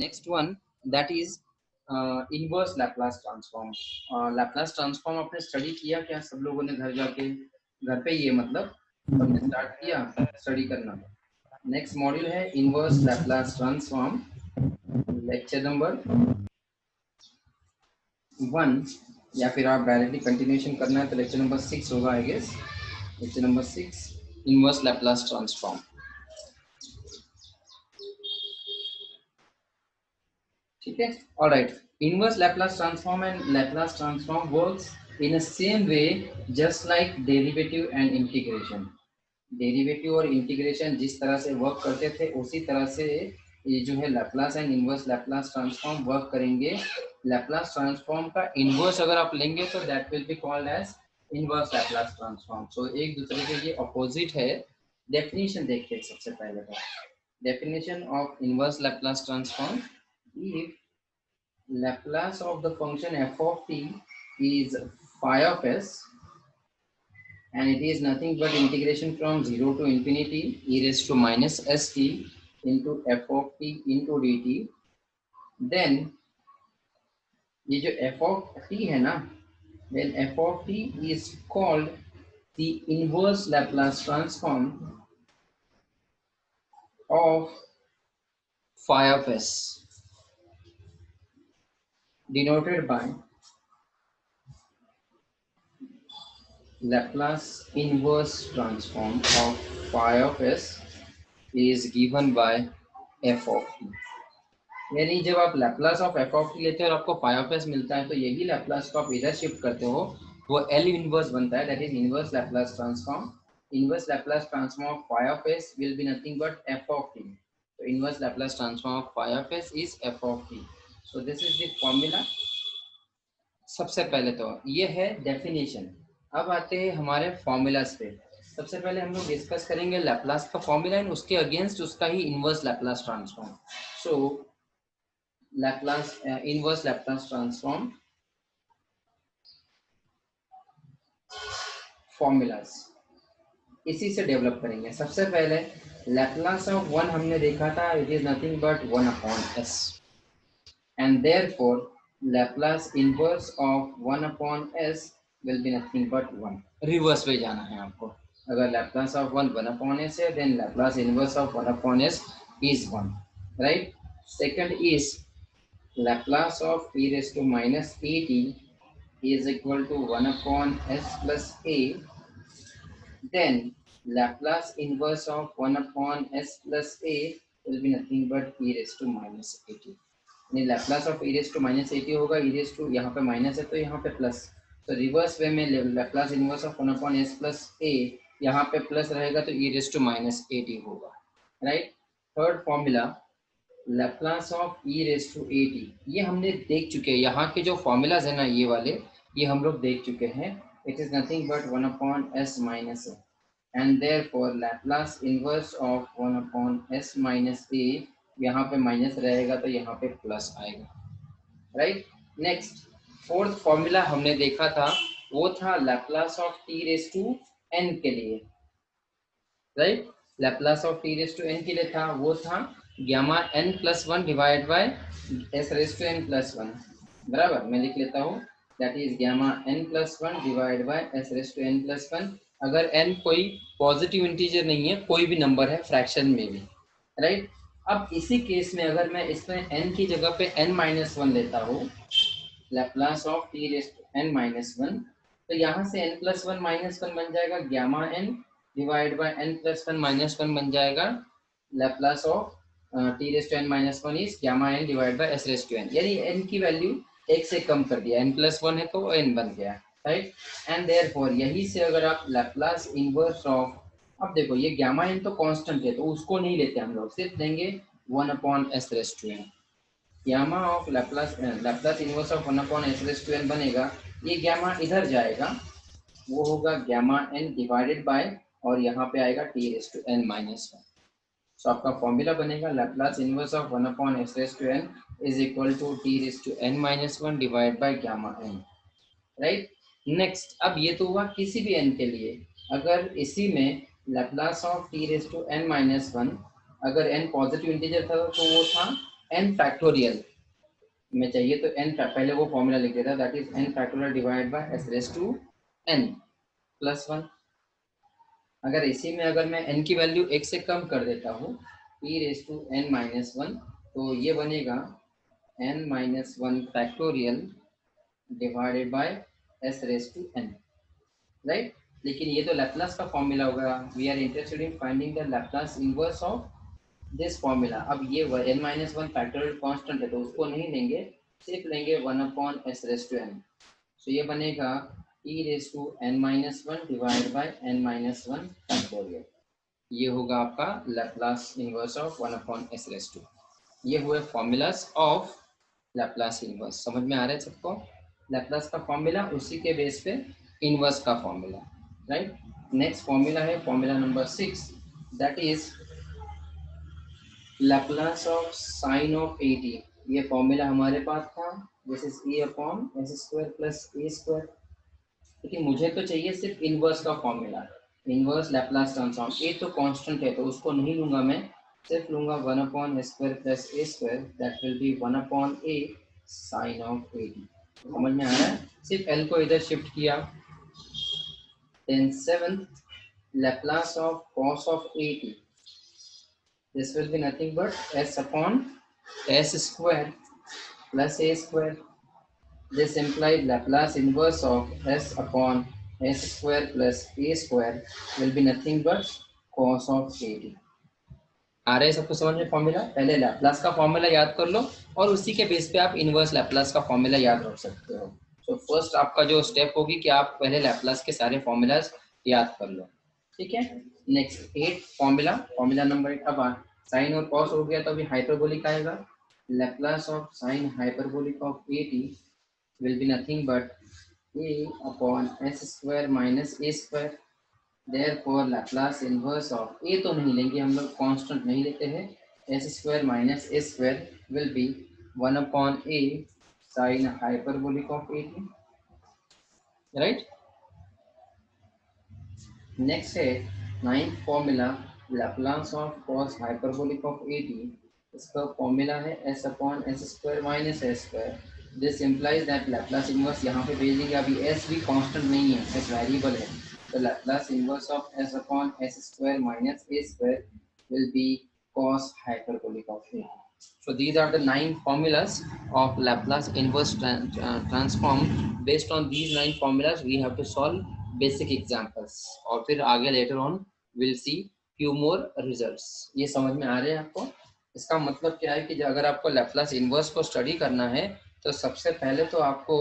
Next one that is inverse Laplace transform. Laplace transform आपने study किया क्या सब लोगों ने? घर जाके घर पे ये मतलब सबने स्टार्ट किया स्टडी करना। नेक्स्ट मॉड्यूल है inverse Laplace transform, lecture number 1, या फिर आप डायरेक्टली कंटिन्यूशन करना है तो लेक्चर नंबर 6 होगा I guess. Lecture number 6 inverse Laplace transform. ठीक है, alright. Inverse Laplace transform and Laplace transform works in a same way just like derivative and integration. Derivative और इंटीग्रेशन जिस तरह से वर्क करते थे उसी तरह से ये जो है Laplace and inverse Laplace transform work करेंगे। लैप्लास ट्रांसफॉर्म का इनवर्स अगर आप लेंगे तो that will be called as inverse Laplace transform. So एक दूसरे के ये अपोजिट है। डेफिनेशन देखते हैं सबसे पहले तो। Definition of inverse Laplace transform, if Laplace of the function f of t is phi of s and it is nothing but integration from 0 to infinity e raised to minus st into f of t into dt, then ये जो f of t है ना, then f of t is called the inverse Laplace transform of phi of s, denoted by Laplace inverse transform of phi of s is given by f of t। यानी जब आप Laplace of f of t लेते हो और आपको phi of s मिलता है तो यही लैप्लास को आप इधर शिफ्ट करते हो वो L इनवर्स बनता है, that is inverse Laplace transform. Inverse Laplace transform of phi of s will be nothing but f of t। तो inverse Laplace transform of phi of s is f of t। so this is the formula। सबसे पहले तो ये है definition. अब आते हैं हमारे फॉर्मूलाज पे। सबसे पहले हम लोग डिस्कस करेंगे लैप्लास का फॉर्मूला एंड उसके अगेंस्ट उसका ही inverse Laplace transform. So Laplace inverse Laplace transform formulas इसी से डेवलप करेंगे। सबसे पहले लैप्लास ऑफ 1 हमने देखा था, it is nothing but 1/s and therefore Laplace inverse of 1/s will be nothing but 1। Reverse पे जाना है आपको। अगर Laplace of 1/s है then Laplace inverse of 1/s is 1, right? Second is Laplace of e raised to minus at is equal to 1/s plus a, then Laplace inverse of 1/s plus a will be nothing but e raised to minus at। Laplace of e raise to minus a t होगा, e raise to यहाँ पे minus है तो यहाँ पे plus, तो reverse way में Laplace inverse of 1/s plus a, यहाँ पे प्लस रहेगा तो e raise to minus a t होगा, right. Third formula Laplace of e raise to a t, ये हमने देख चुके हैं। यहाँ के जो फॉर्मूलाज है ना ये वाले, ये हम लोग देख चुके हैं। It is nothing but 1/s minus a and therefore Laplace inverse of 1/s minus a, यहाँ पे माइनस रहेगा तो यहाँ पे प्लस आएगा, राइट। नेक्स्ट फोर्थ फॉर्मूला हमने देखा था वो था Laplace of t raise to n के लिए, right. Laplace of t raise to n के लिए था वो था gamma n plus 1 divide by s raise to n plus 1, बराबर। मैं लिख लेता हूँ that is gamma n plus 1 divide by s raise to n plus 1। अगर एन कोई पॉजिटिव इंटीजर नहीं है, कोई भी नंबर है फ्रैक्शन में भी, राइट। अब इसी केस में अगर मैं इसमें n की जगह पे n-1 लेता हूँ, Laplace of t raise to n-1, तो यहाँ से n+1 -1 बन जाएगा gamma n divide bye n+1 -1 बन जाएगा Laplace of t raise to n-1 is gamma n divide by s raise to n। यानी n की वैल्यू 1 से कम कर दिया, n+1 है तो n बन गया, राइट। एंड देयरफॉर यही से अगर आप लैप्लास इनवर्स ऑफ, अब देखो ये गामा एन तो कांस्टेंट है तो उसको नहीं लेते हम लोग, सिर्फ लेंगे 1/s raise to n। Gamma of Laplace inverse of 1/s raise to n बनेगा, ये गामा इधर जाएगा वो होगा गामा n डिवाइडेड बाय और यहाँ पे आएगा t रेज़ टू n-1। सो आपका फॉर्मूला बनेगा Laplace inverse of 1/s raise to n is equal to t raise to n-1 divide by gamma n, right. Next अब ये तो हुआ किसी भी n के लिए। अगर इसी में Laplace of t raise to n-1, अगर n पॉजिटिव इंटीजर था तो वो था n फैक्टोरियल में चाहिए तो n पहले वो फॉर्मूला लिख देता, that is n factorial divide by s raise to n plus 1। अगर इसी में अगर मैं n की वैल्यू 1 से कम कर देता हूँ e raise to n minus 1, तो ये बनेगा n minus 1 factorial divided by s raise to n, right. लेकिन ये तो लैप्लास का फॉर्मूला होगा, we are interested in finding the Laplace inverse of this formula. अब ये n माइनस 1 फैक्टोरियल कांस्टेंट है तो उसको नहीं लेंगे, सिर्फ लेंगे 1 upon s raise to n। So ये बनेगा e raise to n minus 1 divide by n minus 1 factorial. ये होगा आपका Laplace inverse of 1 upon s raise to. ये हुए फॉर्मूलाज ऑफ लैप्लास इनवर्स। समझ में आ रहा है सबको? लैप्लास का फॉर्मूला, उसी के बेस पे इनवर्स का फॉर्मूला, राइट। नेक्स्ट फॉर्मूला है formula number 6, that is Laplace of sine of 80। ये फॉर्मूला हमारे पास था, this is e upon s square plus a square. लेकिन मुझे तो चाहिए सिर्फ इनवर्स का formula, inverse Laplace transform. a तो कांस्टेंट है तो उसको नहीं लूंगा मैं, सिर्फ लूंगा 1 upon s square plus a square, that will be 1 upon a sine of 80। समझ में आ रहा है? सिर्फ l को इधर शिफ्ट किया। Then seventh, Laplace of cos of 80, this will be nothing but s upon s square plus a square. This implies Laplace inverse of s upon s square plus a square will be nothing but cos of 80। आ रहा है सबको समझ में formula? पहले Laplace का formula याद कर लो और उसी के बेस पे आप इनवर्स लैप्लास का फॉर्मूला याद रख सकते हो। तो फर्स्ट आपका जो स्टेप होगी कि आप पहले लैप्लास के सारे फॉर्मूलाज याद कर लो, ठीक है। Next 8 formula, formula number 8। अब साइन और कॉस हो गया तो अभी हाइपरबोलिक आएगा। Laplace of sine hyperbolic of 80 will be nothing but a upon s square minus a square। Therefore Laplace inverse of a तो नहीं लेंगे हम लोग, कांस्टेंट नहीं लेते हैं, s square minus a square will be 1 upon a sin hyperbolic of 80, right। Next है 9th formula, Laplace of cos hyperbolic of 80। इसका फॉर्मूला है s upon s square minus a square. This implies that Laplace inverse यहाँ पे भेजेंगे, अभी s भी constant नहीं है, s वेरिएबल है, तो Laplace inverse of s upon s square minus a square will be cos hyperbolic of 80। So these are the 9 formulas of Laplace inverse transform. Based on these 9 formulas we have to solve basic examples और फिर आगे later on we'll see few more results। ये समझ में आ रहे हैं आपको? इसका मतलब क्या है कि अगर आपको लैप्लास इनवर्स को स्टडी करना है तो सबसे पहले तो आपको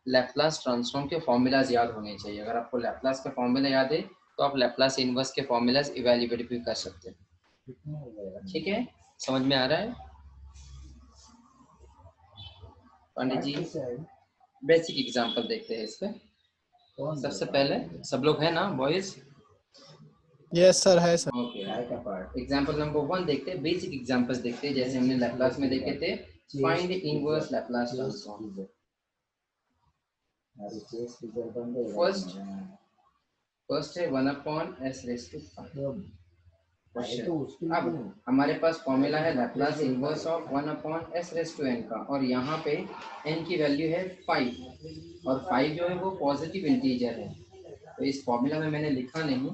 लैप्लास ट्रांसफॉर्म के फॉर्मूलाज याद होने चाहिए। अगर आपको लैप्लास का फॉर्मूला याद है तो आप लैप्लास इनवर्स के फॉर्मूलाज इवेल्युएट भी कर सकते हैं, ठीक है। समझ में आ रहा है पंडित जी? बेसिक एग्जांपल देखते हैं इस पे। सबसे पहले सब लोग हैं ना बॉयज? यस सर है सर। ओके, एग्जांपल नंबर 1 देखते हैं, बेसिक एग्जांपल्स देखते हैं जैसे हमने लैप्लास में देखे थे, find the inverse Laplace transform. First है 1 अपॉन s रेज़ टू 5। अब हमारे पास फॉर्मूला है Laplace inverse of 1 upon s raise to n का, और यहाँ पे n की वैल्यू है 5 और 5 जो है वो पॉजिटिव इंटीजर है, तो इस फॉर्मूला में मैंने लिखा नहीं।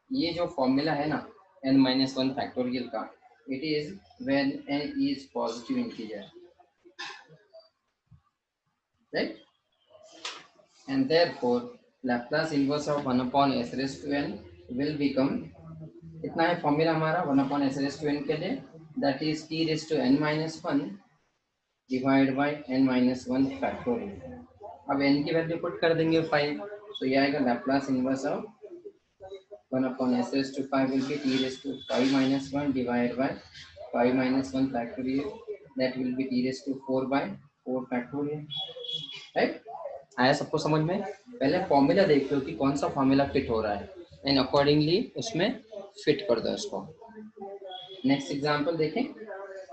ये जो फॉर्मूला है ना n-1 फैक्टोरियल का, it is when n is positive integer, right. And therefore Laplace inverse of 1 upon s raise to n will become, कितना है फॉर्मूला हमारा 1 upon s raise to n के लिए, that is t raise to n-1 divide by n-1 factorial. अब n की value put कर देंगे 5, तो ये आएगा Laplace inverse of 1 upon s raised to 5 will be t raised to 5 minus 1 divided by 5 minus 1 factorial, that will be t raised to 4 by 4 factorial, right। आया सबको समझ में? पहले फॉर्मूला देख लो कि कौन सा फॉर्मूला फिट हो रहा है एंड अकॉर्डिंगली उसमें फिट कर दो इसको। नेक्स्ट एग्जांपल देखें,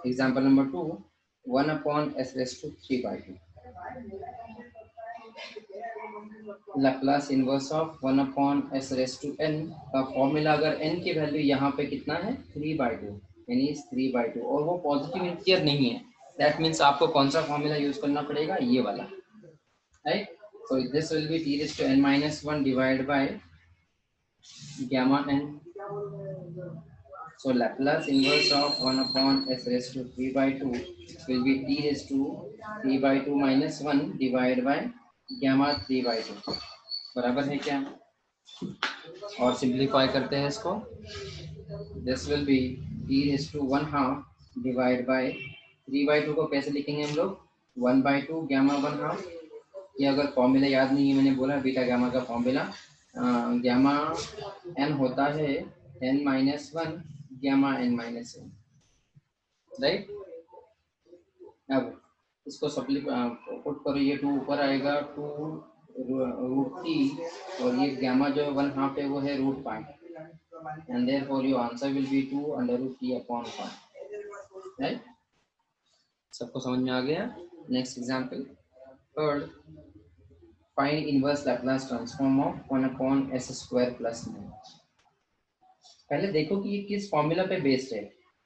example number 2, 1 upon s raised to 3 by 2। Laplace inverse of 1 upon s raise to n का फॉर्मूला, अगर n की वैल्यू यहाँ पे कितना है 3/2, n is 3/2 और वो पॉजिटिव इंटीजर नहीं है, दैट मीन्स आपको कौन सा फॉर्मूला यूज करना पड़ेगा, ये वाला, right. So this will be t raised to n minus 1 divided by gamma n. So Laplace inverse of 1 upon s raised to 3/2 will be t raised to 3/2 minus 1 divided by gamma 3/2. बराबर है क्या? और simplify करते हैं इसको. This will be t raised to 1/2 divided by 3/2 को कैसे लिखेंगे हम लोग? 1/2 gamma 1/2. ये अगर फॉर्मूला याद नहीं है, मैंने बोला बीटा गामा का फॉर्मूला, गामा n होता है n minus 1 gamma n minus 1, right. अब इसको पुट करो, ये 2 ऊपर आएगा, 2 रूट टी, और ये गामा जो 1/2 है वो है √5, and therefore your answer will be 2 under root t upon 5, right. सबको समझ में आ गया? Next example, third, find inverse Laplace transform of 1 upon s square plus 9. पहले देखो कि ये किस फॉर्मूला पे बेस्ड है.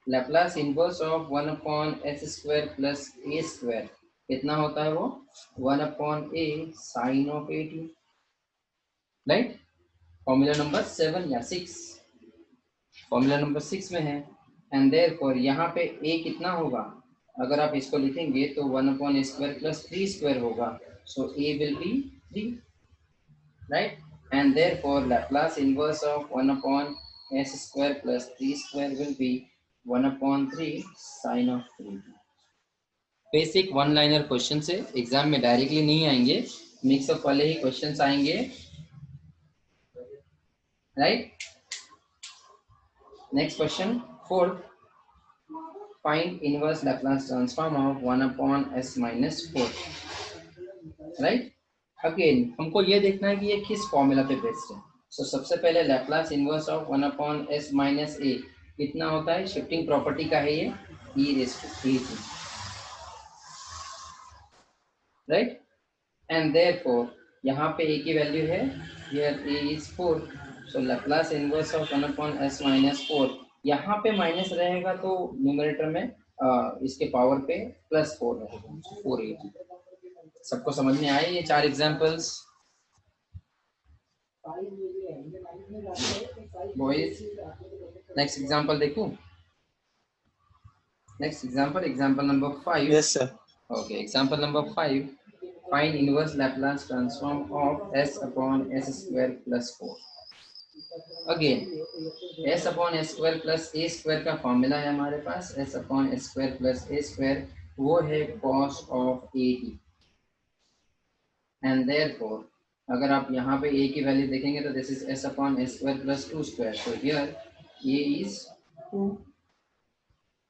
Laplace inverse of 1 upon s square plus a square कितना होता है? वो 1 upon a sine of 80, right. Formula number 7 या 6, फॉर्मूला नंबर 6 में है. एंड देयरफॉर यहाँ पे a कितना होगा? अगर आप इसको लिखेंगे तो 1 upon a square plus 3 square होगा, so a will be 3, right. And therefore Laplace inverse of 1 upon s square plus 3 square will be 1 upon 3 sin of 3. Basic one liner question से एग्जाम में डायरेक्टली नहीं आएंगे, mix up वाले ही questions आएंगे, right. Next question, fourth, find inverse Laplace transform of 1 upon s minus 4, right. Again हमको ये देखना है कि ये किस फॉर्मूला पे बेस्ड है. सो सबसे पहले Laplace inverse of 1 upon s minus a कितना होता है? शिफ्टिंग प्रॉपर्टी का है ये, e raise to 3, right. And therefore यहाँ पे a की वैल्यू है, here a is 4, so Laplace inverse of 1 upon s minus 4, यहाँ पे माइनस रहेगा तो न्यूमरेटर में इसके पावर पे प्लस 4 रहेगा, 480. सबको समझ में आए ये 4 एग्जांपल्स? बॉयज नेक्स्ट एग्जांपल देखो. Next example, example number 5. Yes sir. Okay, example number 5, find inverse Laplace transform of s upon s square plus 4. Again s upon s square plus a square का formula है हमारे पास, s upon s square plus a square वो है cos of 80. And therefore अगर आप यहाँ पे a की वैल्यू देखेंगे तो this is s upon s square plus 2 square, so here a is 2,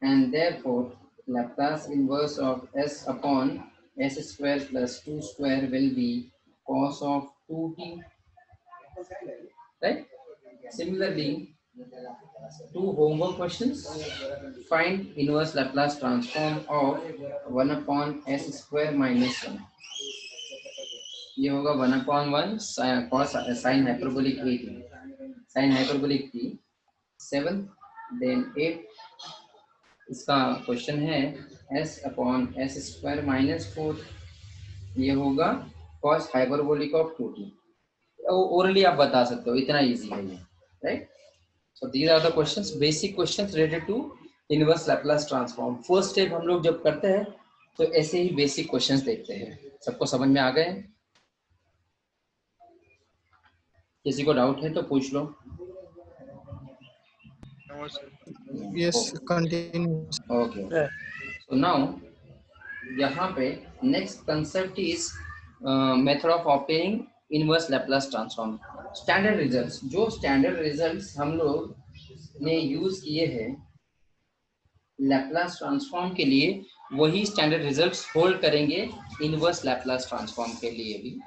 and therefore Laplace inverse of s upon s square plus 2 square will be cos of 2t, right. Similarly, 2 homework questions. Find inverse Laplace transform of 1 upon s square minus 1. ये होगा 1 upon 1 cos sin hyperbolic 80, sin hyperbolic t 7, then 8. इसका question है s upon s square minus 4, ये होगा cos hyperbolic of 2t. Orally आप बता सकते हो, इतना इजी है ये, right. So these are the questions, basic questions related to inverse Laplace transform. First step हम लोग जब करते हैं तो ऐसे ही बेसिक क्वेश्चंस देखते हैं. सबको समझ में आ गए? किसी को डाउट है तो पूछ लो. Yes, continue. Okay, so now यहाँ पे next concept is method of obtaining inverse Laplace transform. Standard results, जो स्टैंडर्ड रिजल्ट्स हम लोग ने यूज किए हैं लैप्लास ट्रांसफॉर्म के लिए, वही स्टैंडर्ड रिजल्ट्स होल्ड करेंगे इनवर्स लैप्लास ट्रांसफॉर्म के लिए भी.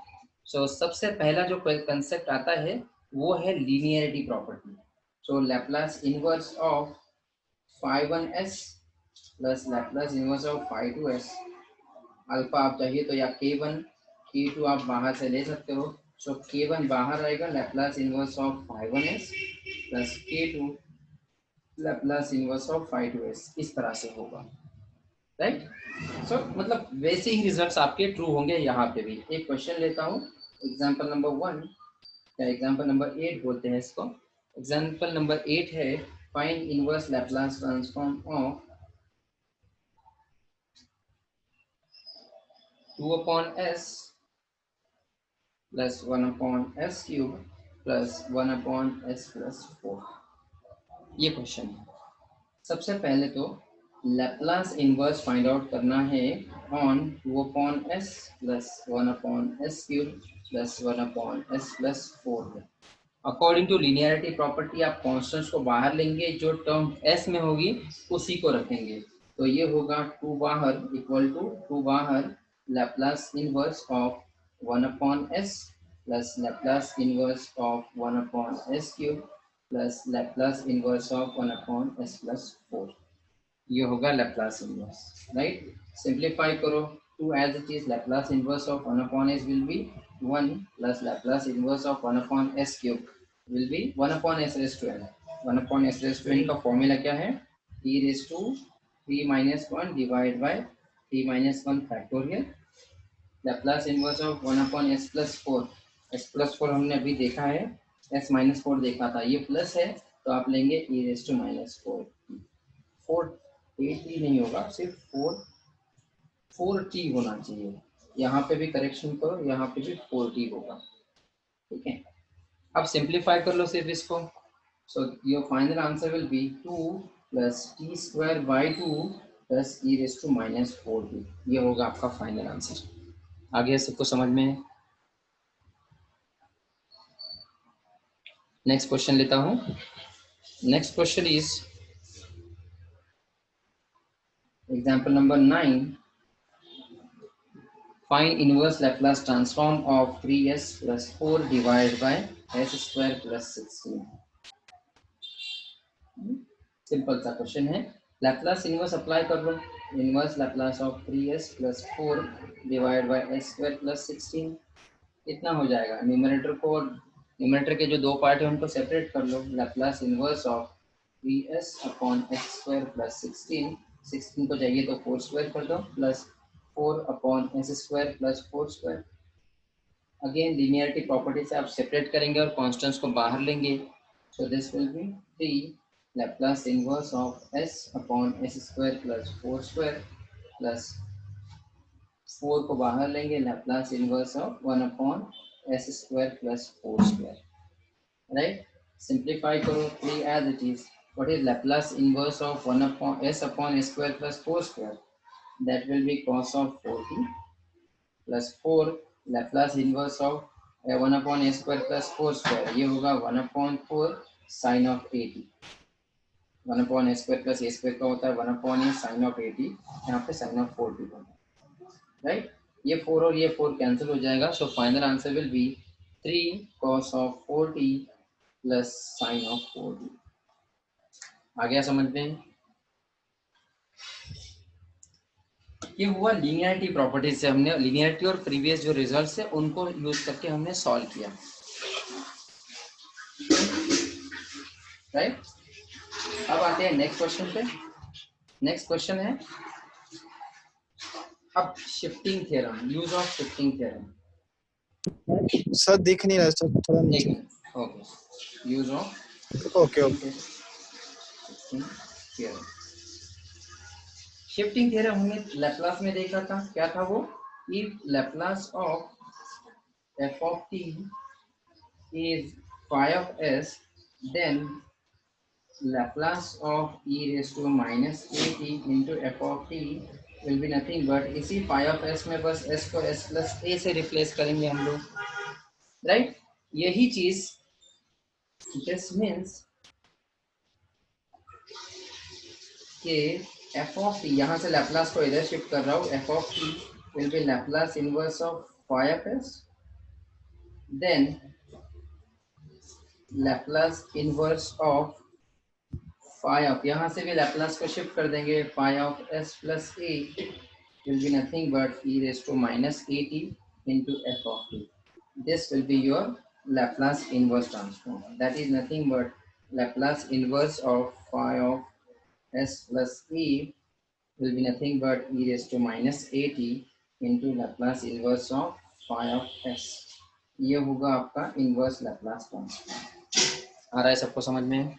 सो सबसे पहला जो कंसेप्ट आता है वो है linearity property. So Laplace inverse of phi 1s plus Laplace inverse of phi 2s. Alpha आप चाहिए तो या k1 k2 आप बाहर से ले सकते हो. सो k1 बाहर आएगा, Laplace inverse of phi 1s plus k2 Laplace inverse of phi two s, इस तरह से होगा, राइट। सो मतलब वैसे ही रिजल्ट्स आपके ट्रू होंगे यहाँ पे भी। एक क्वेश्चन लेता हूँ, एग्जाम्पल नंबर 1 या एग्जाम्पल नंबर 8 बोलते हैं इसको। एग्जाम्पल नंबर 8 है, find inverse Laplace transform of 2 upon s plus 1 upon s cube plus 1 upon s plus 4। ये क्वेश्चन है। सबसे पहले तो लैप्लास इनवर्स फाइंड आउट करना है on 2 upon s plus 1 upon s cube plus 1 upon s plus 4 में। According to linearity property आप constants को बाहर लेंगे, जो टर्म s में होगी उसी को रखेंगे। तो ये होगा 2 बाहर इक्वल टू 2 बाहर Laplace inverse of 1 upon s plus Laplace inverse of 1 upon s cube plus Laplace inverse of 1 upon s plus 4। ये होगा लैप्लास इनवर्स, राइट। सिंप्लीफाई करो, 2 as it is, Laplace inverse of 1 upon s will be 1 plus Laplace inverse of 1 upon s cube will be 1 upon s raised to n। 1 upon s raised to n का formula क्या है, e raised to 3 minus 1 divided by 3 minus 1 factorial। Laplace inverse of 1 upon s plus 4, s plus 4 हमने अभी देखा है, s minus 4 देखा था, ये प्लस है तो आप लेंगे e raised to minus 4। 4 नहीं होगा, सिर्फ 4t होना चाहिए। यहाँ पे भी करेक्शन करो, यहाँ पे भी 4t होगा, ठीक है। अब सिंप्लीफाई कर लो सिर्फ इसको। So your final answer will be 2 plus t square by 2 plus e raise to minus 4t। ये होगा आपका फाइनल आंसर। आगे सबको समझ में है? नेक्स्ट क्वेश्चन लेता हूँ। Next question is example number 9, find inverse Laplace transform of 3s plus 4 divided by s square plus 16। Simple सा क्वेश्चन है, लैप्लास इनवर्स अप्लाई कर लो। Inverse Laplace of 3s plus 4 divide by s square plus 16 इतना हो जाएगा। Numerator को, numerator के जो दो पार्ट है उनको सेपरेट कर लो। Laplace inverse of 3s upon s square plus 16, 16 को चाहिए तो 4 स्क्वायर कर दो, plus 4 upon s square plus 4 square. Again linearity property से आप सेपरेट करेंगे और कॉन्स्टेंट्स को बाहर लेंगे। So this will be 3 Laplace inverse of s upon s square plus 4 square plus 4 को बाहर लेंगे, Laplace inverse of 1 upon s square plus 4 square, right. Simplify करो, 3 as it is. What is Laplace inverse of 1 upon s upon s square plus 4 square, that will be cos of 4t plus 4 Laplace inverse of 1 upon a square plus 4 square, ये होगा 1 upon 4 sine of 80। 1 upon a square plus a square का होता है 1 upon A sign of 80, यहाँ पे sign of 40 होगा, right. ये 4 और ये 4 कैंसिल हो जाएगा। So final answer will be 3 cos of 40 plus sign of 40। आ गया समझ में? ये हुआ लीनियरिटी प्रॉपर्टीज से, हमने लीनियरिटी और प्रीवियस जो रिजल्ट्स है उनको यूज करके हमने सॉल्व किया, राइट। अब आते हैं नेक्स्ट क्वेश्चन पे। नेक्स्ट क्वेश्चन है अब shifting theorem, use of shifting theorem. Sir दिख नहीं रहा सर, थोड़ा नीचे। Okay, use of okay shifting theorem. Shifting theorem हमने लैप्लास में देखा था, क्या था वो, if Laplace of f of t is phi of s, then Laplace of e raised to minus at into f of t will be nothing but इसी phi of s में बस s को s plus a से replace करेंगे हम लोग, right. यही चीज दिस मीन्स कि f of t, यहाँ से लैप्लास को इधर शिफ्ट कर रहा हूँ, f of t will be Laplace inverse of phi of s, then Laplace inverse of phi of, यहाँ से भी लैप्लास को शिफ्ट कर देंगे, phi of s plus a will be nothing but e raised to minus at into f of t. This will be your Laplace inverse transform. That is nothing but Laplace inverse of phi of s plus e will be nothing but e raised to minus at into Laplace inverse of phi of s. ये होगा आपका inverse Laplace transform. आ रहा है सबको समझ में?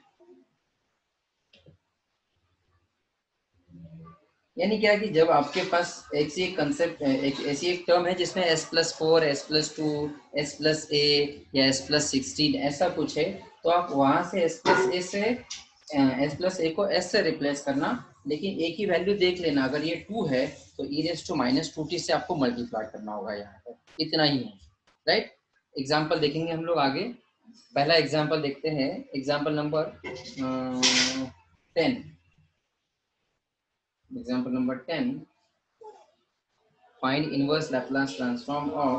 यानी क्या कि जब आपके पास ऐसी एक कंसेप्ट एक ऐसी एक टर्म है जिसमें s+4 s+2 s+a या s+16 ऐसा कुछ है, तो आप वहां से s+a से s+a को s से रिप्लेस करना, लेकिन a की वैल्यू देख लेना, अगर ये 2 है तो e रेज़ टू -2t से आपको मल्टीप्लाई करना होगा यहाँ पर, इतना ही है, राइट। एग्जाम्पल देखेंगे हम लोग आगे। पहला एग्जाम्पल देखते हैं, example number 10। Example number 10, find inverse Laplace transform of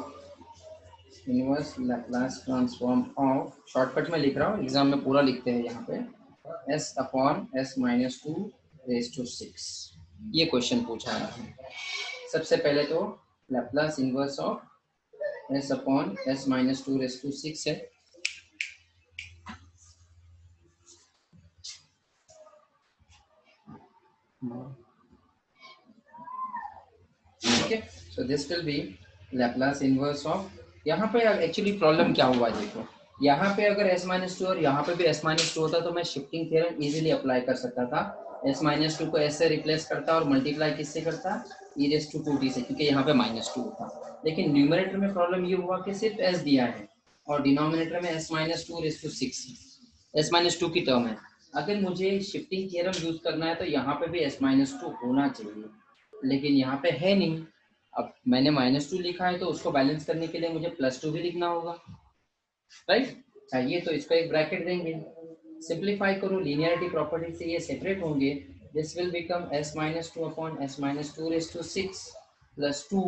shortcut में लिख रहा हूँ, एग्जाम में पूरा लिखते हैं यहाँ पे, s upon s-2 raise to 6। ये क्वेश्चन पूछा है। सबसे पहले तो Laplace inverse of s upon s-2 raise to 6 है। Okay, so this will be Laplace inverse of, यहाँ पे एक्चुअली प्रॉब्लम क्या हुआ देखो, यहाँ पे अगर s-2 और यहाँ पे भी s-2 होता तो मैं शिफ्टिंग थ्योरम इजीली अप्लाई कर सकता था। s-2 को s से रिप्लेस करता और मल्टीप्लाई किससे करता, e रेज़ टू 2t से, क्योंकि यहाँ पे -2 होता। लेकिन न्यूमरेटर में प्रॉब्लम ये हुआ कि सिर्फ s दिया है और डिनोमिनेटर में s-2 रेज़ टू 6 s-2 की टर्म है। अगर मुझे शिफ्टिंग थ्योरम यूज करना है तो यहाँ पे भी s-2 होना चाहिए, लेकिन यहाँ पे है नहीं। अब मैंने -2 लिखा है तो उसको बैलेंस करने के लिए मुझे +2 भी लिखना होगा, राइट। चाहिए तो इसको एक ब्रैकेट देंगे, सिंप्लीफाई करो, लीनियरिटी प्रॉपर्टी से ये सेपरेट होंगे। This will become s-2 upon s-2 raise to 6 plus 2,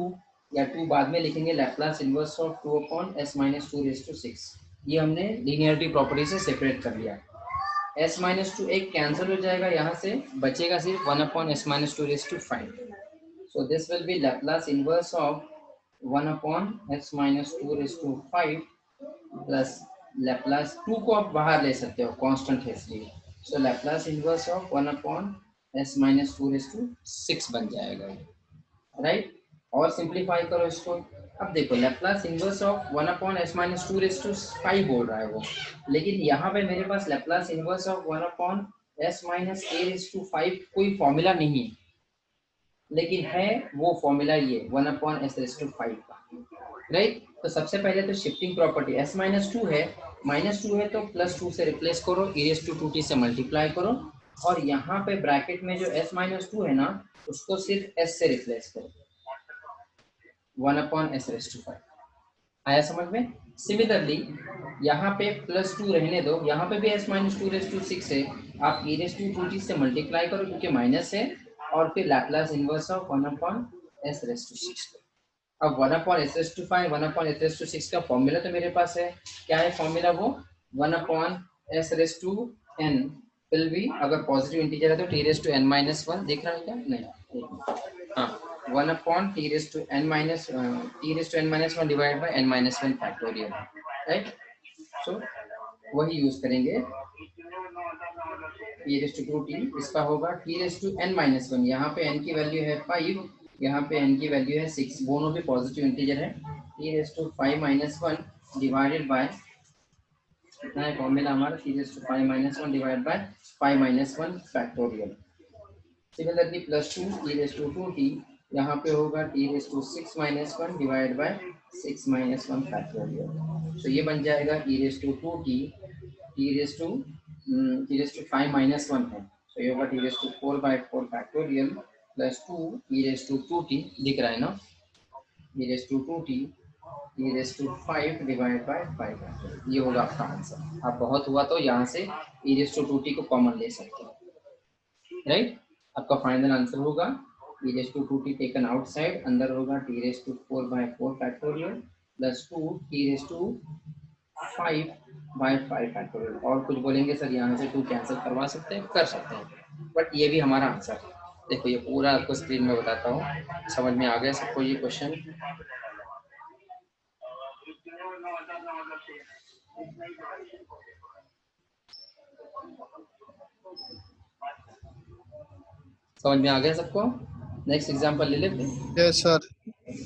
या 2 बाद में लिखेंगे, Laplace inverse of 2 upon s-2 raise to 6। ये हमने लीनियरिटी प्रॉपर्टी से सेपरेट कर लिया। s-2 एक कैंसिल हो जाएगा, यहाँ से बचेगा सिर्फ 1 upon s-2 raise to 5। So this will be Laplace inverse of 1 upon s minus 2 raised to 5 plus Laplace 2 को आप बाहर ले सकते हो, कांस्टेंट है इसलिए। So Laplace inverse of 1 upon s minus 2 raised to 6 बन जाएगा, राइट। और सिंप्लीफाई करो इसको। अब देखो Laplace inverse of 1 upon s minus 2 raised to 5 बोल रहा है वो, लेकिन यहाँ पे मेरे पास Laplace inverse of 1 upon s minus a raised to 5 कोई फॉर्मूला नहीं है, लेकिन है वो फॉर्मूला ये 1 अपॉन एस रेज़ टू 5 का, राइट। तो सबसे पहले तो शिफ्टिंग प्रॉपर्टी s-2 है, -2 है तो +2 से रिप्लेस करो, e रेज़ टू 2t से मल्टीप्लाई करो, और यहाँ पे ब्रैकेट में जो s-2 है ना, उसको सिर्फ s से रिप्लेस करो, 1 अपॉन एस रेज़ टू 5। आया समझ में? सिमिलरली यहाँ पे +2 रहने दो, यहाँ पे भी s-2 रेज़ टू 6 है, आप e रेज़ टू 2t से मल्टीप्लाई करो क्योंकि माइनस है, और फिर Laplace inverse of 1 upon s raise to 6। अब 1 upon s raise to 5 1 upon s raise to 6 का फॉर्मूला तो मेरे पास है। क्या है फॉर्मूला? वो 1 upon s raise to n will be, अगर पॉजिटिव इंटीजर है तो t raise to n minus 1, देख रहा है क्या? नहीं, हाँ, 1 upon t raise to n minus t/n-1 divide by n-1 factorial, right. So वही यूज करेंगे, e रेज़ टू 2t, इसका होगा t रेज़ टू n-1, यहाँ पे n की वैल्यू है 5, यहाँ पे n की वैल्यू है 6, दोनों भी पॉजिटिव इंटीजर है, t raise to 5-1 divided by, कितना है फॉर्मूला हमारा, t raise to 5-1 divide by 5-1 factorial. Similarly +2 t raise to 2t, यहाँ पे होगा t raise to 6-1 divide by 6-1 factorial. तो ये बन जाएगा e raise to 2t, t raise to 5-1 है, तो ये होगा t raise to 4/4 factorial plus 2 e raise to 2t, दिख रहा है ना, e raise to 2t e raise to 5 divide by 5, ये होगा आपका आंसर। अब बहुत हुआ तो यहाँ से e रेज़ टू 2t को कॉमन ले सकते हो, राइट। आपका फाइनल आंसर होगा e raise to 2t taken outside, अंदर होगा t raise to 4/4 factorial plus 2 t raise to 5/5 factorial. और कुछ बोलेंगे सर यहाँ से 2 कैंसिल करवा सकते हैं, कर सकते हैं, बट ये भी हमारा आंसर है। देखो ये पूरा आपको स्क्रीन में बताता हूँ, समझ में आ गया सबको ये क्वेश्चन? समझ में आ गया सबको? नेक्स्ट एग्जांपल ले लेते हैं। Yes, sir.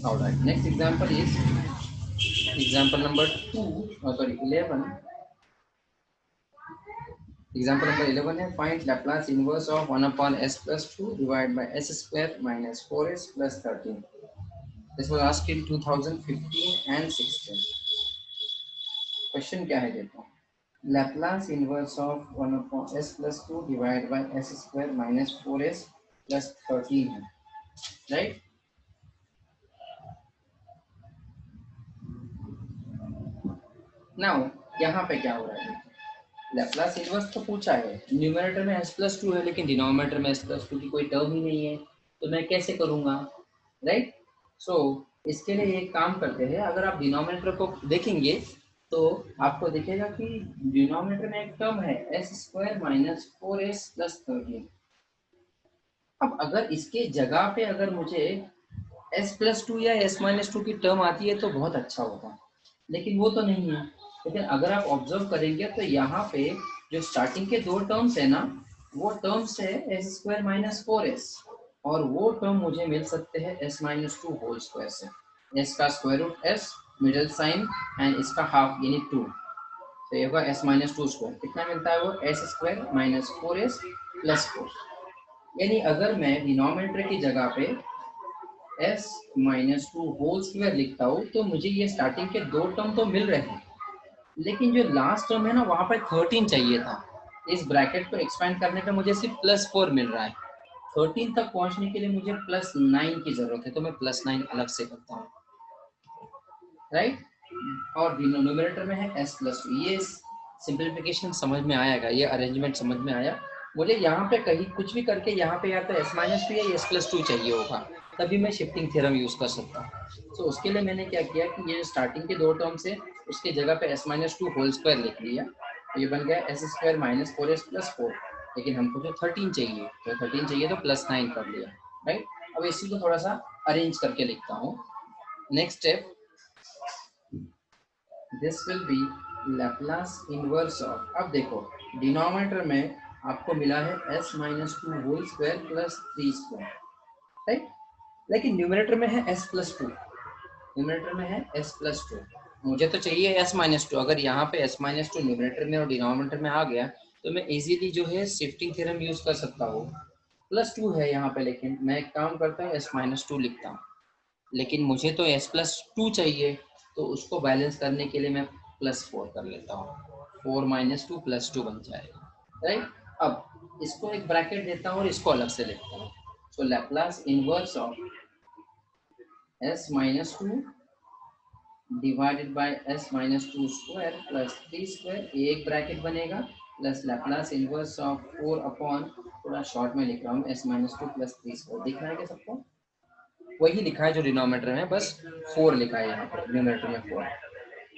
Alright, next example is example number 2 sorry 11। Example number 11 है find Laplace inverse of 1 upon s plus 2 divided by s square minus 4s plus 13. This was asked in 2015 and 16. Question क्या है देखो, Laplace inverse of 1 upon s plus 2 divided by s square minus 4s plus 13 है, right? Now यहाँ पे क्या हो रहा है, लैप्लास इनवर्स तो पूछा है, न्यूमरेटर में s plus 2 है लेकिन डिनोमिनेटर में s plus 2 की कोई टर्म ही नहीं है, तो मैं कैसे करूँगा, राइट? सो इसके लिए एक काम करते हैं, अगर आप डिनोमिनेटर को देखेंगे तो आपको दिखेगा कि डिनोमिनेटर में एक टर्म है s square minus 4s plus 13। अब अगर इसके जगह पे अगर मुझे s प्लस 2 या s माइनस 2 की टर्म आती है तो बहुत अच्छा होता, लेकिन वो तो नहीं है। लेकिन अगर आप ऑब्जर्व करेंगे तो यहाँ पे जो स्टार्टिंग के दो टर्म्स है ना, वो टर्म्स है एस स्क्वायर माइनस 4s, और वो टर्म मुझे मिल सकते हैं s माइनस 2 होल स्क्वायर से। s का square root s, middle sign and इसका हाफ यानी 2, तो ये होगा s माइनस 2 स्क्वायर। कितना मिलता है वो s square minus 4s plus 4। यानी अगर मैं डिनोमिनेटर की जगह पे s माइनस 2 होल स्क्वायर लिखता हूँ तो मुझे ये स्टार्टिंग के दो टर्म तो मिल रहे हैं, लेकिन जो लास्ट टर्म है ना वहाँ पर 13 चाहिए था। इस ब्रैकेट को एक्सपेंड करने पे मुझे सिर्फ +4 मिल रहा है, 13 तक पहुँचने के लिए मुझे +9 की जरूरत है, तो मैं +9 अलग से करता हूँ, राइट? और न्यूमरेटर में है s प्लस 2। ये सिंप्लीफिकेशन समझ में आएगा, ये अरेंजमेंट समझ में आया। मुझे यहाँ पे कहीं कुछ भी करके यहाँ पे या तो s माइनस 2 या s प्लस 2 चाहिए होगा, तभी मैं शिफ्टिंग थ्योरम यूज कर सकता हूँ। तो उसके लिए मैंने क्या किया कि ये स्टार्टिंग के दो टर्म्स है उसके जगह पे s माइनस 2 होल स्क्वायर लिख लिया, तो ये बन गया s square minus 4s plus 4। लेकिन हमको जो 13 चाहिए, तो 13 चाहिए तो +9 कर लिया, राइट? अब इसी को थोड़ा सा अरेंज करके लिखता हूँ। Next step, this will be Laplace inverse of, अब देखो डिनोमिनेटर में आपको मिला है s minus 2 whole square plus 3 square, right? लेकिन न्यूमरेटर में है s प्लस 2, न्यूमरेटर में है s प्लस 2, मुझे तो चाहिए s माइनस 2। अगर यहाँ पे s माइनस 2 न्यूमरेटर में और डिनोमिनेटर में आ गया तो मैं इजीली जो है शिफ्टिंग थ्योरम यूज कर सकता हूँ। +2 है यहाँ पे, लेकिन मैं एक काम करता हूँ s माइनस 2 लिखता हूँ, लेकिन मुझे तो s प्लस 2 चाहिए, तो उसको बैलेंस करने के लिए मैं +4 कर लेता हूँ, 4 माइनस 2 प्लस 2 बन जाएगा, राइट? अब इसको एक ब्रैकेट देता हूँ और इसको अलग से लिखता हूँ। So Laplace inverse of s minus 2 divided by s minus 2 square plus 3 square, ये एक ब्रैकेट बनेगा, plus Laplace inverse of 4 upon, थोड़ा शॉर्ट में लिख रहा हूँ, s माइनस 2 प्लस 3 स्क्वायर। दिख रहा है क्या सबको? वही लिखा है जो डिनोमिनेटर में, बस 4 लिखा है यहाँ पर, न्यूमरेटर में 4,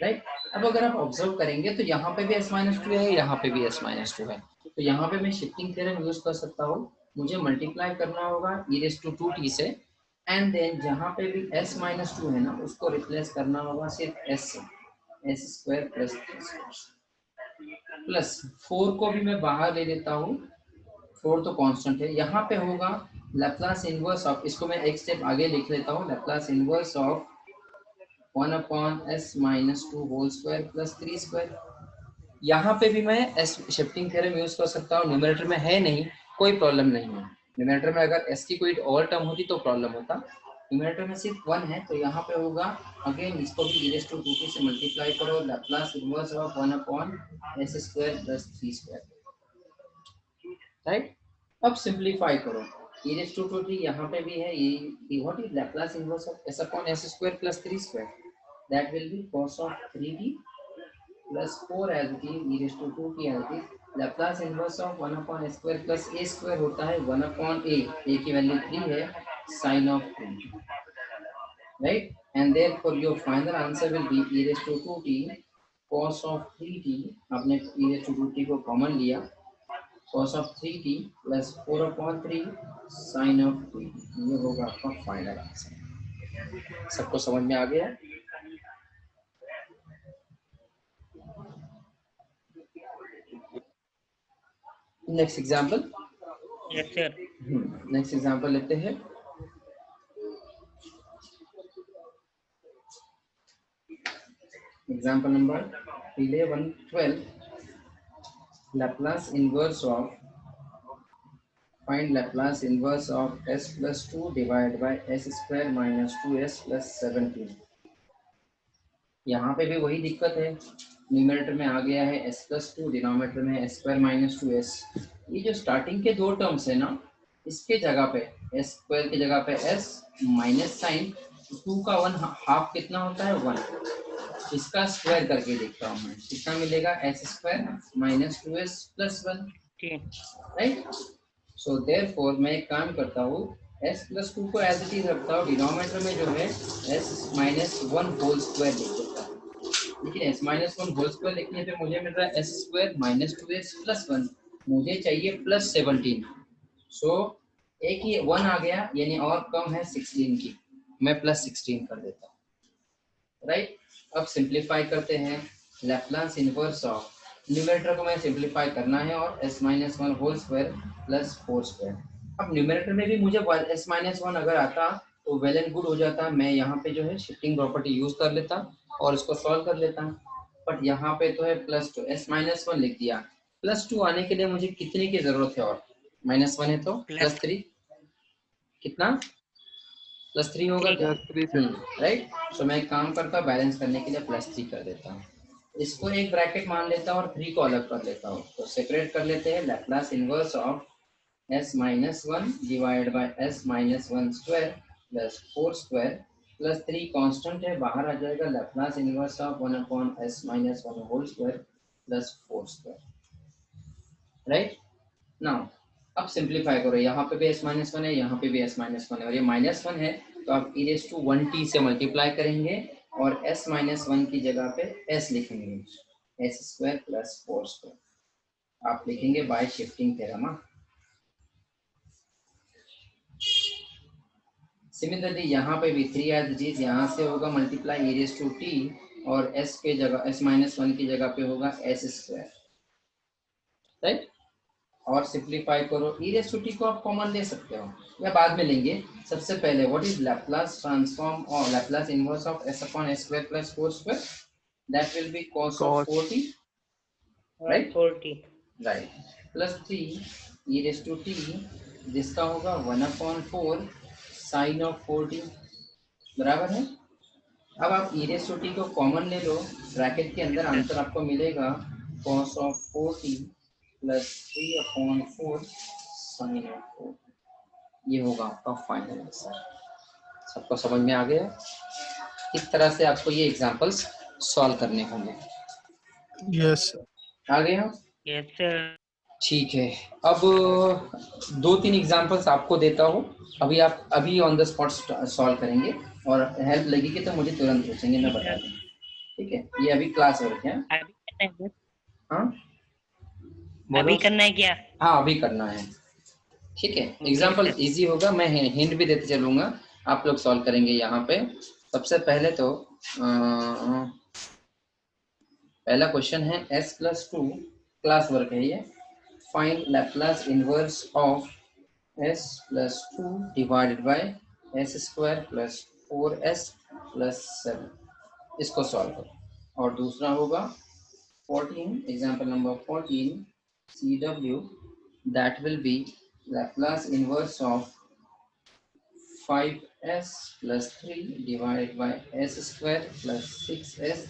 राइट? अब अगर आप ऑब्जर्व करेंगे तो यहाँ पे भी s माइनस 2 है, यहाँ पे भी s माइनस 2 है, तो यहाँ पे मैं शिफ्टिंग थ्योरम यूज कर सकता हूँ। मुझे मल्टीप्लाई करना होगा e⁻²t से, एंड देन जहाँ पे भी s माइनस 2 है ना उसको रिप्लेस करना होगा सिर्फ s से, s square plus 3 square, plus 4 को भी मैं बाहर ले लेता हूँ, 4 तो कांस्टेंट है। यहाँ पे होगा लैप्लास इनवर्स ऑफ, इसको मैं एक स्टेप आगे लिख लेता हूँ, Laplace inverse of 1 upon s minus 2 whole square plus 3 square. यहाँ पे भी मैं s शिफ्टिंग थ्योरम यूज कर सकता हूँ, न्यूमरेटर में है नहीं, कोई प्रॉब्लम नहीं है। न्यूमरेटर में अगर s की कोई और टर्म होती तो प्रॉब्लम होता, न्यूमरेटर में सिर्फ 1 है, तो यहाँ पे होगा अगेन इसको भी e⁻² से मल्टीप्लाई करो, Laplace inverse of 1 upon s square plus 3 square, right? अब सिंप्लीफाई करो, e⁻² यहाँ पे भी है, ये what is Laplace inverse of s upon s square plus 3 square, that will be cos of 3t plus 4 as it is e⁻² as it is, Laplace inverse of 1 upon s square plus a square होता है 1 upon a की value 3 है, sin of 3, right? And therefore your final answer will B e⁻² cos of 3t, आपने e⁻² को common लिया, cos of 3t plus 4 upon 3 sin of 3t, ये होगा आपका फाइनल आंसर। सबको समझ में आ गया? Next example, yes sir. Next example लेते हैं। Example number 1112, Laplace inverse of find Laplace inverse of s plus 2 divided by s square minus 2s plus 17। यहाँ पे भी वही दिक्कत है, न्यूमरेटर में आ गया है s plus 2, डिनोमिनेटर में s square minus 2s। ये जो स्टार्टिंग के दो टर्म्स है ना, इसके जगह पे s स्क्वायर की जगह पे s माइनस साइन 2 का 1 हाफ कितना होता है 1, इसका स्क्वायर करके देखता हूँ मैं, कितना मिलेगा s square minus 2s plus 1, right. So therefore मैं एक काम करता हूँ, s प्लस 2 को एज इट इज रखता हूँ, डिनोमिनेटर में जो है s माइनस 1 होल स्क्वायर लिख देता हूँ। लेकिन s माइनस 1 होल स्क्वायर लिखने पे मुझे मिल रहा है s square minus 2s plus 1, मुझे चाहिए प्लस 17। सो एक ही 1 आ गया, यानी और कम है 16 की, मैं प्लस 16 कर देता हूँ, राइट। अब सिंप्लीफाई करते हैं, लैप्लास इनवर्स ऑफ, न्यूमरेटर को मैं सिंप्लीफाई करना है, और s minus 1 whole square plus 4 square. अब न्यूमरेटर में भी मुझे s माइनस 1 अगर आता तो वेल एंड गुड हो जाता, मैं यहाँ पे जो है शिफ्टिंग प्रॉपर्टी यूज कर लेता और इसको सॉल्व कर लेता, बट यहाँ पे तो है प्लस 2, s माइनस 1 लिख दिया। प्लस 2 आने के लिए मुझे कितने की जरूरत है, और माइनस 1 है तो प्लस 3, कितना प्लस 3 होगा क्या, राइट। तो मैं एक काम करता हूँ, बैलेंस करने के लिए प्लस 3 कर देता हूँ, इसको एक ब्रैकेट मान लेता हूँ और 3 को अलग कर लेता हूँ, तो सेपरेट कर लेते हैं। Laplace inverse of s minus 1 divide by s minus 1 square plus 4 square plus 3 constant है, बाहर आ जाएगा, Laplace inverse of 1 upon s minus 1 whole square plus 4 square, right. Now अब सिंप्लीफाई करो, यहाँ पे भी s माइनस 1 है, यहाँ पे भी s माइनस 1 है, और ये माइनस 1 है तो आप e रेज़ टू 1t से मल्टीप्लाई करेंगे और s माइनस 1 की जगह पे s लिखेंगे, s स्क्वायर प्लस 4 स्क्वायर आप लिखेंगे बाय शिफ्टिंग थ्योरम। सिमिलरली यहाँ पे भी 3 एज इट इज, यहाँ से होगा multiply e raise to t और s के जगह s माइनस 1 की जगह पे होगा s स्क्वायर, राइट। और सिंप्लीफाई करो, e रेज़ टू t को आप कॉमन ले सकते हो या बाद में लेंगे। सबसे पहले व्हाट इज लैप्लास ट्रांसफॉर्म और Laplace inverse of s upon s square plus 4 square, that will be cos of 4t, right, 40 right, plus 3 e raise to t, जिसका होगा 1 अपॉन 4 साइन ऑफ 4t, बराबर है। अब आप e रेज़ टू t को common ले लो, bracket के अंदर आंसर आपको मिलेगा cos of 4t plus 3 upon 4 sine of 4, ये होगा आपका फाइनल आंसर। सबको समझ में आ गया? इस तरह से आपको ये एग्जांपल्स सॉल्व करने होंगे। यस आ गया? Yes sir. ठीक है, अब 2-3 एग्जांपल्स आपको देता हूँ, अभी ऑन द स्पॉट सॉल्व करेंगे, और हेल्प लगेगी तो मुझे तुरंत पूछेंगे, मैं बता दूँ, ठीक है। ये अभी क्लास वर्क है। अभी करना है सर? हाँ अभी बोलो। करना है क्या? हाँ अभी करना है, ठीक है। Okay example sir. इजी होगा, मैं हिंट भी देते चलूंगा, आप लोग सॉल्व करेंगे। यहाँ पे सबसे पहले तो पहला क्वेश्चन है s प्लस 2, क्लास वर्क है ये, find Laplace inverse of s plus 2 divided by s square plus 4s plus 7, इसको सॉल्व करो। और दूसरा होगा 14, example number 14 CW, that will be Laplace inverse of 5s plus 3 divided by s square plus 6s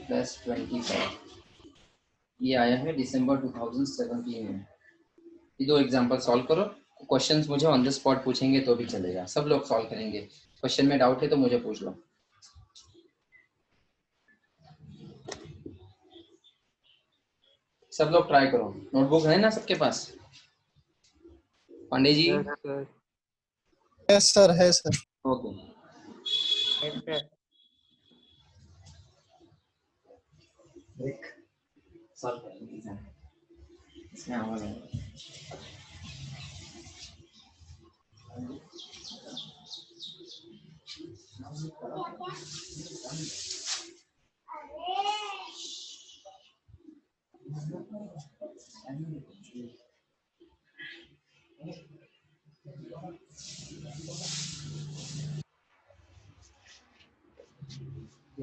plus 25। ये आया है दिसंबर 2017 में। ये दो एग्जांपल सॉल्व करो, क्वेश्चंस मुझे ऑन द स्पॉट पूछेंगे तो भी चलेगा, सब लोग सॉल्व करेंगे। क्वेश्चन में डाउट है तो मुझे पूछ लो। सब लोग ट्राई करो, नोटबुक है ना सबके पास? पांडे जी? यस सर है सर। Okay, yes sir. एक सॉल्व करेंगे, इसमें आवाज है। सर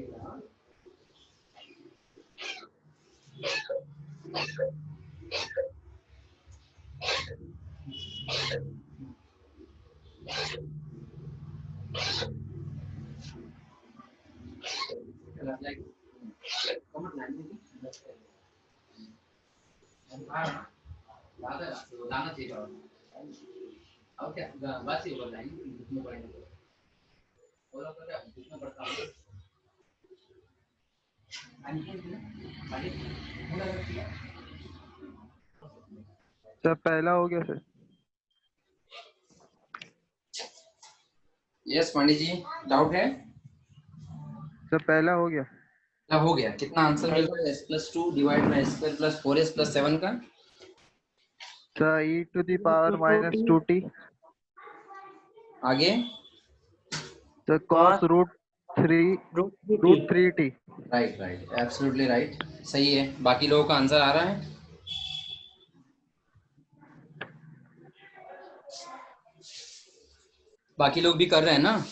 पहला हो गया सर। यस पंडित जी, डाउट है? सर पहला हो गया। क्या हो गया? कितना आंसर मिल रहा है? s+2 divide by s² plus 4s plus 7 का sir e to the power minus 2t। आगे sir cos root 3t। Right right, absolutely right, सही है। बाकी लोगों का आंसर आ रहा है? बाकी लोग भी कर रहे हैं ना?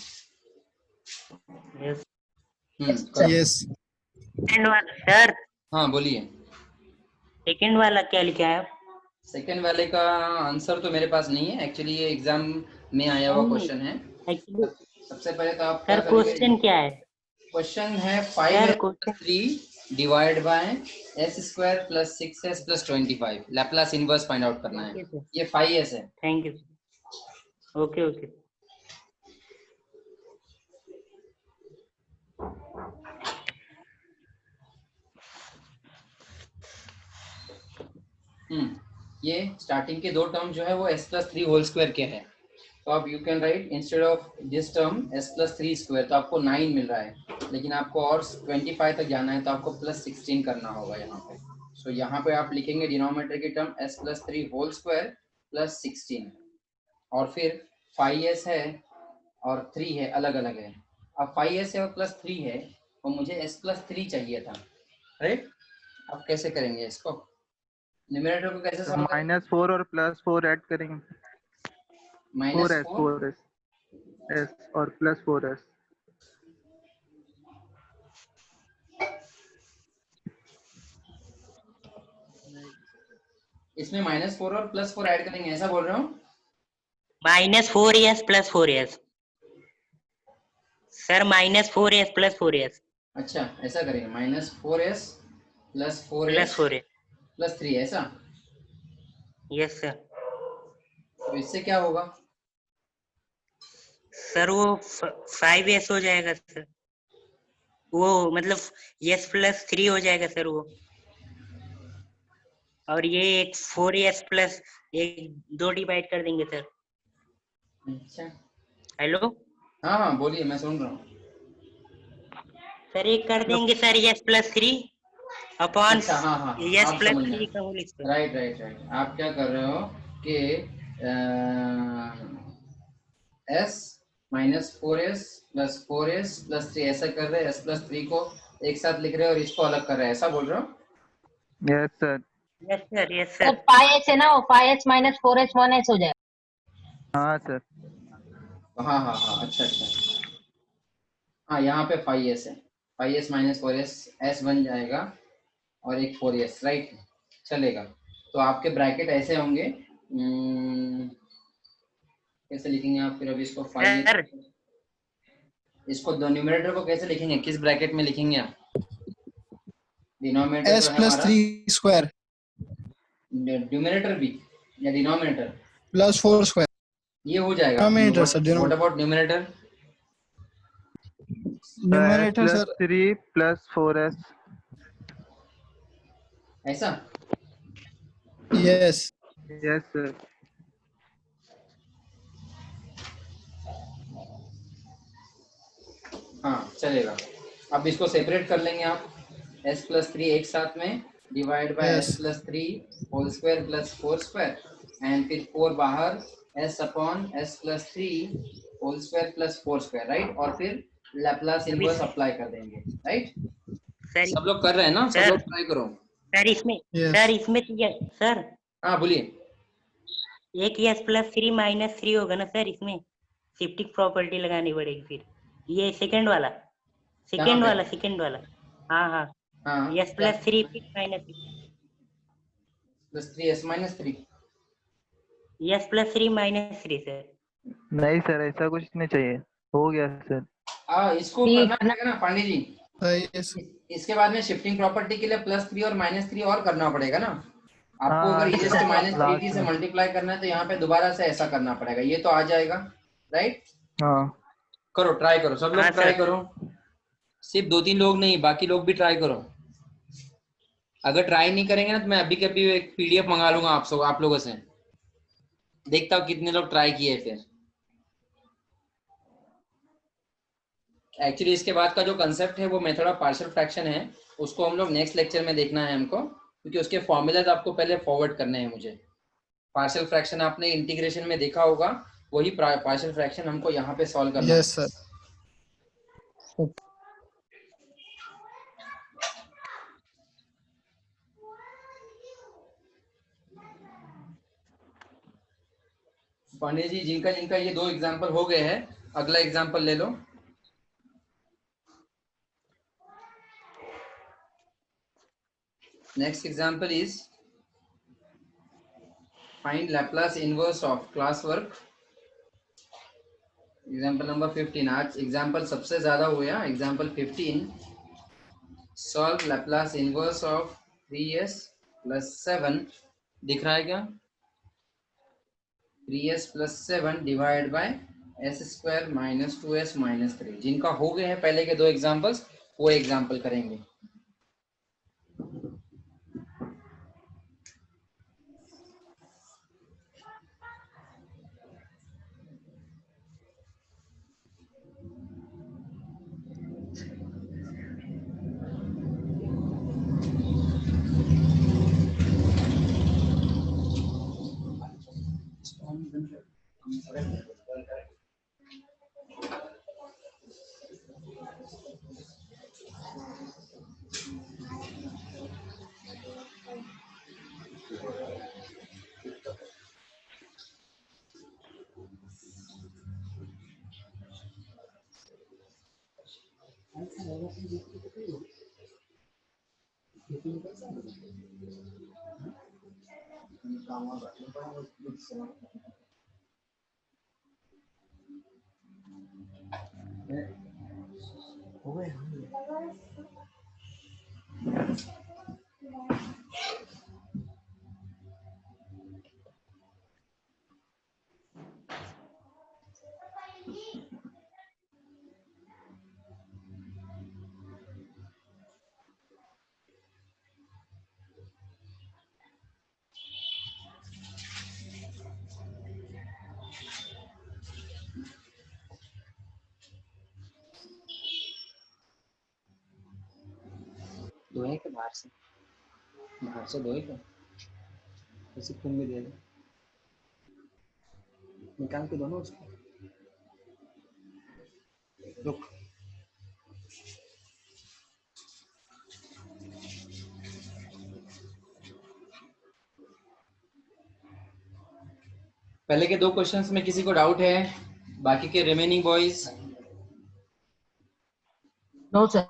यस करो। यस सेकंड वाला सर, हाँ बोलिए। सेकंड वाला क्या लिखा है? सेकेंड वाले का आंसर तो मेरे पास नहीं है एक्चुअली, ये एग्जाम में आया हुआ क्वेश्चन है। एक्चुअली सबसे पहले तो आप क्या सर करेंगे? क्वेश्चन क्या है? क्वेश्चन है sir 5s+3 divide by s² plus 6s plus 25, Laplace inverse find out करना है। ये 5s है। Thank you. Okay okay. ये स्टार्टिंग के दो टर्म जो है वो s+3 होल स्क्वायर के है, तो आप you can write instead of this term s+3 square, तो आपको 9 मिल रहा है, लेकिन आपको और 25 तक जाना है तो आपको प्लस 16 करना होगा यहाँ पे। सो यहाँ पे आप लिखेंगे डिनोमिनेटर की term s+3 whole square plus 16, और फिर 5s है और 3 है, अलग अलग है। अब 5s है और प्लस 3 है, तो मुझे s+3 चाहिए था, राइट? आप कैसे करेंगे इसको? न्यूमरेटर को कैसे तो सॉल्व करेंगे? -4 और +4 ऐड करेंगे। -4 4s और +4s। इसमें -4 और +4 ऐड करेंगे, ऐसा बोल रहे हो? -4s plus 4s sir, -4s plus 4s अच्छा ऐसा करेंगे, -4s plus 4s plus 4s। Plus 3, ऐसा? Yes sir. तो इससे क्या होगा? सर वो 5s हो जाएगा सर, वो मतलब s प्लस 3 हो जाएगा सर वो, और ये एक 4s प्लस एक 2 डिवाइड कर देंगे सर। अच्छा हेलो हाँ हाँ बोलिए, मैं सुन रहा हूँ। सर, एक कर देंगे सर s प्लस 3 अपॉन अच्छा हाँ हाँ हाँ, s आप प्लस समझ 3 गए। का whole square. Right right right, आप क्या कर रहे हो कि s -4s plus 4s plus 3 ऐसा कर रहे हैं, s+3 को एक साथ लिख रहे हैं और इसको अलग कर रहे हैं, ऐसा बोल रहे हो? Yes sir. Yes sir, yes sir sir. 5s है ना, वो 5s माइनस 4s 1s हो जाएगा। हाँ सर। हाँ हाँ हाँ, अच्छा अच्छा, हाँ यहाँ पे 5s है, 5s माइनस 4s, s बन जाएगा और एक 4s, राइट? चलेगा। तो आपके ब्रैकेट ऐसे होंगे, कैसे लिखेंगे आप फिर? अभी इसको 5s, सर इसको न्यूमरेटर को कैसे लिखेंगे, किस ब्रैकेट में लिखेंगे आप? डिनोमिनेटर s जो है प्लस हमारा, 3 स्क्वायर न्यूमरेटर भी या डिनोमिनेटर, प्लस 4 स्क्वायर ये हो जाएगा। Denominator sir, what about numerator? Numerator sir s+3 + 4s। ऐसा? Yes yes sir. हाँ चलेगा। अब इसको सेपरेट कर लेंगे आप, s+3 एक साथ में divide by yes s+3 whole square plus 4 square, and फिर 4 बाहर, s upon s+3 whole square plus 4 square, right? और फिर लैप्लास अभी इनवर्स अप्लाई कर देंगे, राइट? सर सब लोग कर रहे हैं ना? सब सर लोग ट्राई करो। सर इसमें यस सर इसमें तो सर हाँ बोलिए। एक s प्लस 3 माइनस 3 होगा ना सर, इसमें शिफ्टिंग प्रॉपर्टी लगानी पड़ेगी फिर। ये सेकंड वाला सेकेंड पे? वाला, सेकेंड वाला। हाँ हाँ, हाँ, yes plus 3 minus plus 3s-3। Yes plus 3 minus 3 sir. नहीं सर, ऐसा कुछ नहीं चाहिए। हो गया सर। इसको ठीक करना है ना। पड़ेगा ना पांडे जी। यस इसके बाद में शिफ्टिंग प्रॉपर्टी के लिए +3 और -3 और करना पड़ेगा ना। आपको अगर हाँ e सर, -3t लास्ट से में। मल्टीप्लाई करना है तो यहाँ पे दोबारा से ऐसा करना पड़ेगा। ये तो आ जाएगा, राइट? हाँ करो, ट्राई करो, सब हाँ लोग ट्राई सर। करो। सिर्फ 2-3 लोग नहीं, बाकी लोग भी ट्राई करो। अगर ट्राई नहीं करेंगे ना तो मैं अभी के अभी एक पीडीएफ मंगा लूंगा आप लोगों से। देखता हूँ कितने लोग ट्राई किए फिर। एक्चुअली इसके बाद का जो कंसेप्ट है वो मेथड ऑफ पार्शियल फ्रैक्शन है, उसको हम लोग नेक्स्ट लेक्चर में देखना है हमको, क्योंकि उसके फॉर्मूलाज आपको पहले फॉरवर्ड करने हैं मुझे। पार्शियल फ्रैक्शन आपने इंटीग्रेशन में देखा होगा, वही पार्शियल फ्रैक्शन हमको यहाँ पे सॉल्व करना है। Yes sir. पांडे जी, जिनका जिनका ये 2 एग्जाम्पल हो गए हैं, अगला एग्जाम्पल ले लो। Next example is find Laplace inverse of class work. Example number 15। आज एग्जाम्पल सबसे ज्यादा हुए हैं। Example 15, solve Laplace inverse of 3s + 7। दिख रहा है क्या? 3s + 7 divide by s² - 2s - 3। जिनका हो गए हैं पहले के 2 एग्जाम्पल्स, वो एग्जाम्पल करेंगे। दो है कि बाहर से दो है क्या? किसी खून में दे दो, निकाल के दोनों उसको। रुक, पहले के 2 क्वेश्चंस में किसी को डाउट है? बाकी के रिमेनिंग बॉयज? No sir.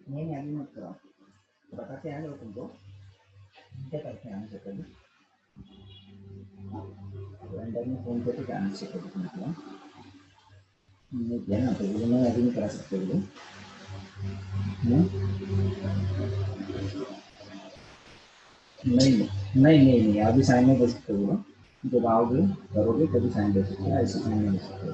नहीं अभी मत करो, करके आए हो तुमको, क्या करके आने से पहले कैलेंडर में फोन करके आने से पहले तुमको नहीं किया ना, तो वो मैं अभी नहीं करा सकते हो। नहीं नहीं नहीं नहीं, अभी साइन नहीं दे सकते हो, जब आओगे करोगे तभी साइन दे सकते हो, ऐसे साइन नहीं दे सकते हो।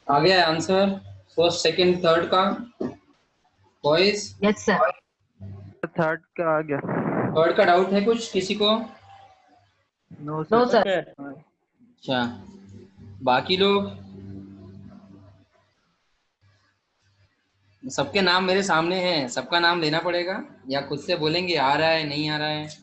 आ गया आंसर फर्स्ट सेकंड थर्ड का बॉयज? Yes sir. थर्ड का आ गया। थर्ड का डाउट है कुछ किसी को? No no sir. सर। अच्छा, बाकी लोग? सबके नाम मेरे सामने हैं, सबका नाम लेना पड़ेगा या खुद से बोलेंगे आ रहा है नहीं आ रहा है?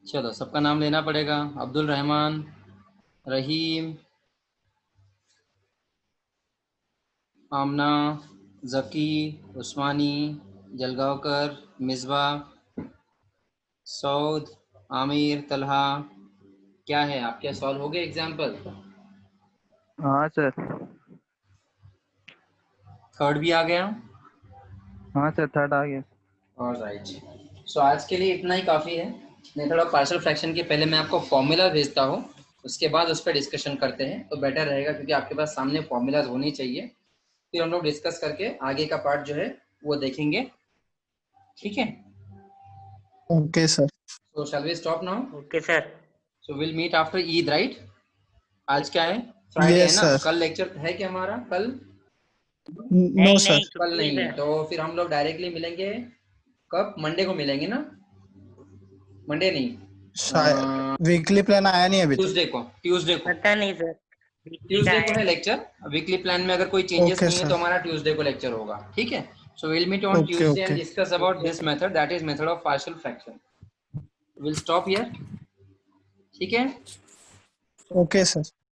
चलो सबका नाम लेना पड़ेगा। अब्दुल रहमान, रहीम, आमना, जकी, उस्मानी, जलगावकर, मिसबा, सऊद, आमिर, तलहा। क्या है आपके सॉल्व हो गए एग्जाम्पल? हाँ सर। थर्ड भी आ गया? हाँ सर, थर्ड आ गया। ऑलराइट, सो आज के लिए इतना ही काफ़ी है। मैं थोड़ा पार्शियल फ्रैक्शन के पहले मैं आपको फॉर्मूला भेजता हूँ, उसके बाद उस पर डिस्कशन करते हैं तो बेटर रहेगा, क्योंकि आपके पास सामने फॉर्मूलाज होनी चाहिए। फिर हम लोग डिस्कस करके आगे का पार्ट जो है वो देखेंगे, ठीक है? Okay, sir. So shall we stop now? Okay sir. So will meet after Eid, right? आज क्या है? फ्राइडे है Yes, ना? sir. कल लेक्चर है क्या हमारा? कल? No, नहीं sir. नहीं, कल छुट्टी है नहीं, सर। तो फिर हम लोग डायरेक्टली मिलेंगे कब? मंडे को मिलेंगे ना? मंडे नहीं, शायद वीकली प्लान आया नहीं अभी तक। ट्यूसडे को। ट्यूसडे को, पता नहीं सर, वीकली का ट्यूसडे को है। है लेक्चर। वीकली प्लान में अगर कोई चेंजेस Okay, नहीं है sir. तो हमारा ट्यूसडे को लेक्चर होगा, ठीक है? So will meet on Okay, Tuesday and okay. Discuss about this method, that is method of partial fraction. Will stop here, ठीक है? Okay, sir.